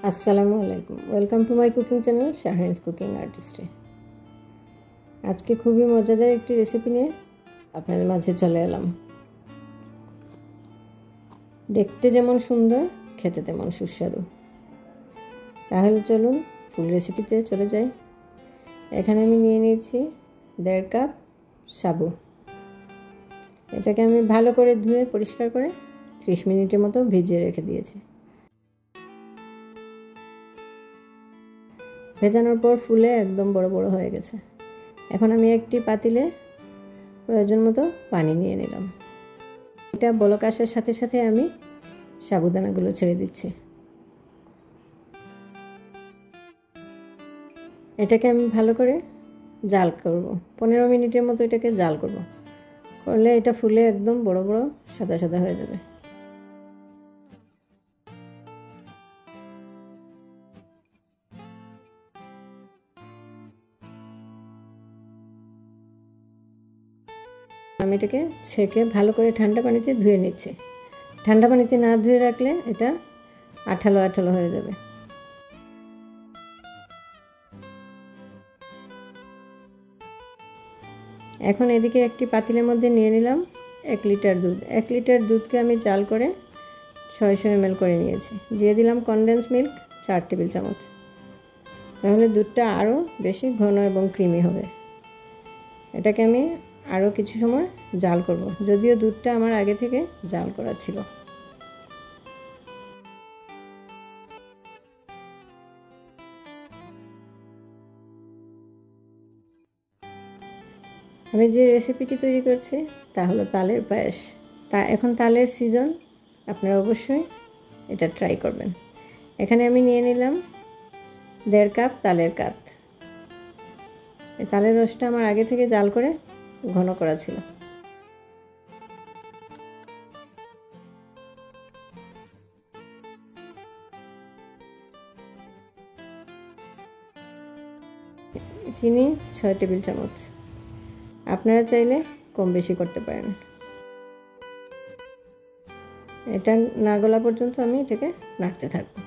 আসসালামু আলাইকুম, welcome to my cooking channel Shahrin's cooking আর্টিস্টে। আজকে খুবই মজাদার একটি রেসিপি নিয়ে আপনাদের মাঝে চলে এলাম। দেখতে যেমন সুন্দর, খেতে তেমন সুস্বাদু। তাহলে চলুন ফুল রেসিপিতে চলে যাই। এখানে আমি নিয়ে নিয়েছি 1.5 কাপ সাবু। এটাকে আমি ভালো করে ধুয়ে পরিষ্কার করে 30 মিনিটের মতো ভিজিয়ে রেখে দিয়েছি। ভেজানোর পর ফুলে একদম বড় বড় হয়ে গেছে। এখন আমি একটি পাতিলে প্রয়োজন মতো পানি নিয়ে নিলাম। এটা বলক আসার সাথে সাথে আমি সাবুদানাগুলো ছেড়ে দিচ্ছি। এটাকে আমি ভালো করে জাল করব, 15 মিনিটের মতো এটাকে জাল করব। করলে এটা ফুলে একদম বড় বড় সাদা সাদা হয়ে যাবে। আমি এটাকে ছেঁকে ভালো করে ঠান্ডা পানিতে ধুয়ে নিচ্ছি। ঠান্ডা পানিতে না ধুয়ে রাখলে এটা আঠালো আঠালো হয়ে যাবে। এখন এদিকে একটি পাতিলের মধ্যে নিয়ে নিলাম 1 লিটার দুধ। 1 লিটার দুধকে আমি জাল করে 600 ml করে নিয়েছি। দিয়ে দিলাম কনডেন্স মিল্ক 4 টেবিল চামচ। তাহলে দুধটা আরও বেশি ঘন এবং ক্রিমি হবে। এটাকে আমি আরও কিছু সময় জাল করব, যদিও দুধটা আমার আগে থেকে জাল করা ছিল। আমি যে রেসিপিটি তৈরি করছি তা হলো তালের পায়েস। এখন তালের সিজন, আপনারা অবশ্যই এটা ট্রাই করবেন। এখানে আমি নিয়ে নিলাম 1.5 কাপ তালের কাত। এই তালের রসটা আমার আগে থেকে জাল করে ঘন করা ছিল। চিনি 6 টেবিল চামচ। আপনারা চাইলে কম বেশি করতে পারেন। এটা না গলা পর্যন্ত আমি এটাকে নাড়তে থাকবো।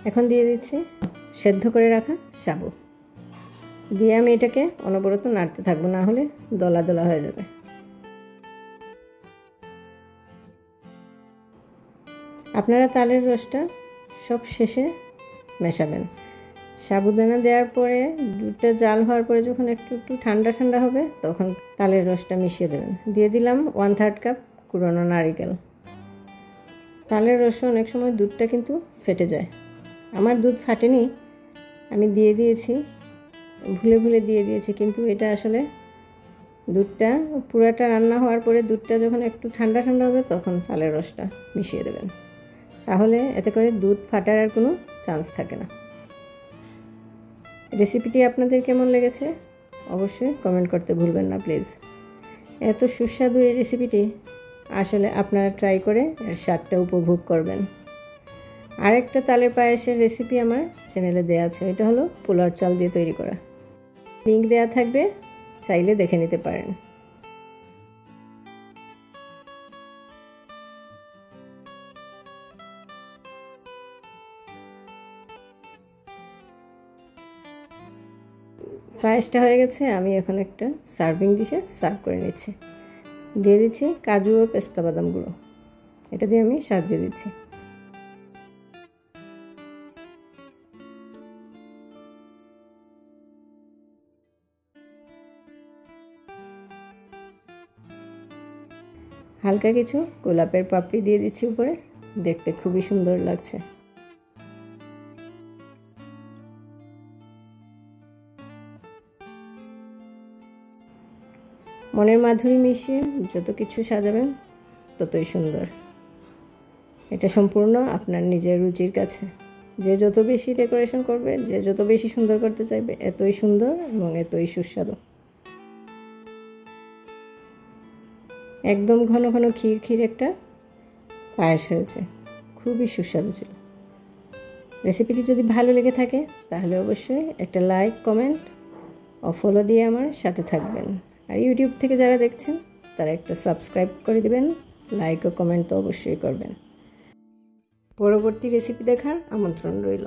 এখন দিয়ে দিচ্ছি সেদ্ধ করে রাখা সাবু। দিয়ে আমি এটাকে অনবরত নাড়তে থাকবো, না হলে দলা দলা হয়ে যাবে। আপনারা তালের রসটা সব শেষে মেশাবেন। সাবুদানা দেওয়ার পরে দুধটা জাল হওয়ার পরে যখন একটু একটু ঠান্ডা ঠান্ডা হবে তখন তালের রসটা মিশিয়ে দেবেন। দিয়ে দিলাম 1/3 কাপ কুড়ানো নারিকেল। তালের রসে অনেক সময় দুধটা কিন্তু ফেটে যায়। আমার দুধ ফাটেনি, আমি দিয়ে দিয়েছি, ভুলে ভুলে দিয়ে দিয়েছি। কিন্তু এটা আসলে দুধটা পুরাটা রান্না হওয়ার পরে দুধটা যখন একটু ঠান্ডা ঠান্ডা হবে তখন তালের রসটা মিশিয়ে দেবেন। তাহলে এতে করে দুধ ফাটার আর কোনো চান্স থাকে না। রেসিপিটি আপনাদের কেমন লেগেছে অবশ্যই কমেন্ট করতে ভুলবেন না প্লিজ। এত সুস্বাদু এই রেসিপিটি আসলে আপনারা ট্রাই করে এর স্বাদটা উপভোগ করবেন। আরেকটা তালের পায়েসের রেসিপি আমার চ্যানেলে দেওয়া আছে, এটা হলো পোলার চাল দিয়ে তৈরি করা। লিঙ্ক দেওয়া থাকবে, চাইলে দেখে নিতে পারেন। পায়েসটা হয়ে গেছে, আমি এখন একটা সার্ভিং ডিশে সার্ভ করে নিচ্ছি। দিয়ে দিচ্ছি কাজু ও পেস্তা বাদাম গুঁড়ো। এটা দিয়ে আমি সাজিয়ে দিচ্ছি। হালকা কিছু গোলাপের পাপড়ি দিয়ে দিচ্ছি উপরে, দেখতে খুবই সুন্দর লাগছে। মনের মাধুরী মিশিয়ে যত কিছু সাজাবেন ততই সুন্দর। এটা সম্পূর্ণ আপনার নিজের রুচির কাছে। যে যত বেশি ডেকোরেশন করবে, যে যত বেশি সুন্দর করতে চাইবে, এতই সুন্দর এবং এতই সুস্বাদু। একদম ঘন ঘন ক্ষীর ক্ষীর একটা পায়েস হয়েছে, খুবই সুস্বাদু ছিল। রেসিপিটি যদি ভালো লেগে থাকে তাহলে অবশ্যই একটা লাইক, কমেন্ট ও ফলো দিয়ে আমার সাথে থাকবেন। আর ইউটিউব থেকে যারা দেখছেন তারা একটা সাবস্ক্রাইব করে দিবেন, লাইক ও কমেন্ট তো অবশ্যই করবেন। পরবর্তী রেসিপি দেখার আমন্ত্রণ রইল।